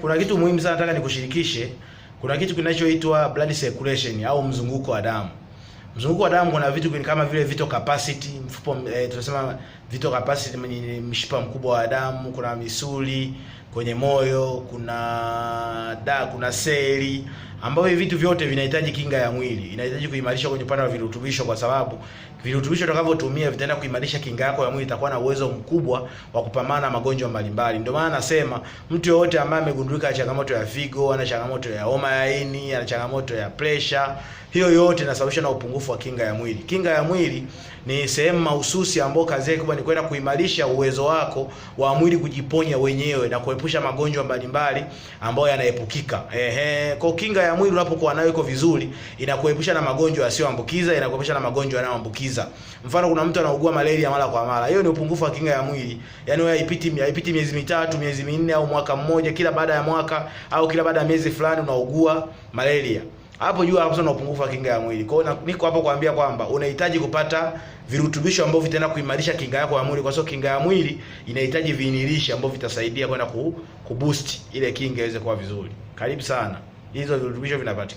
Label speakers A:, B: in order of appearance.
A: Kuna kitu muhimu sana nataka nikushirikishe. Kuna kitu kinachoitwa blood circulation au mzunguko wa damu. Mzunguko wa damu kuna vitu kama vile vital capacity, mfupo tunasema vital capacity ni mshipa mkubwa wa damu, kuna misuli kwenye moyo, kuna seli, ambapo hivi vitu vyote vinahitaji kinga ya mwili. Inahitaji kuimarisha kwenye upande wa virutubisho, kwa sababu virutubisho utakavyotumia vitaenda kuimarisha kinga yako ya mwili, itakuwa na uwezo mkubwa wa kupambana na magonjwa mbalimbali. Ndio maana nasema mtu yote ambaye amegundulika na changamoto ya figo, ana changamoto ya homa ya ini, ana changamoto ya pressure, hiyo yote inasababishwa na upungufu wa kinga ya mwili. Kinga ya mwili ni sehemu mahususi ambayo kazi yake kubwa ni kwenda kuimarisha uwezo wako wa mwili kujiponya wenyewe na kuepusha magonjwa mbalimbali ambayo yanaepukika. Kwa kinga ya mwili unapokuwa nayo iko vizuri, inakuepusha na magonjwa yasiyoambukiza, inakuepusha na magonjwa yanayoambukiza. Mfano, kuna mtu anaugua malaria mara kwa mara. Hiyo ni upungufu wa kinga ya mwili. Yaani wewe haipiti miezi mitatu, miezi minne au mwaka mmoja, kila baada ya mwaka au kila baada ya miezi fulani unaugua malaria. Hapo jua hapo sana upungufu wa kinga ya mwili. Kwa hiyo niko hapo kuambia kwamba unahitaji kupata virutubisho ambavyo vitaenda kuimarisha kinga yako ya mwili, kwa sababu kinga ya mwili inahitaji viinilishe ambavyo vitasaidia kwenda kuboost ile kinga iweze kuwa vizuri. Karibu sana. Hizo virutubisho vinapatikana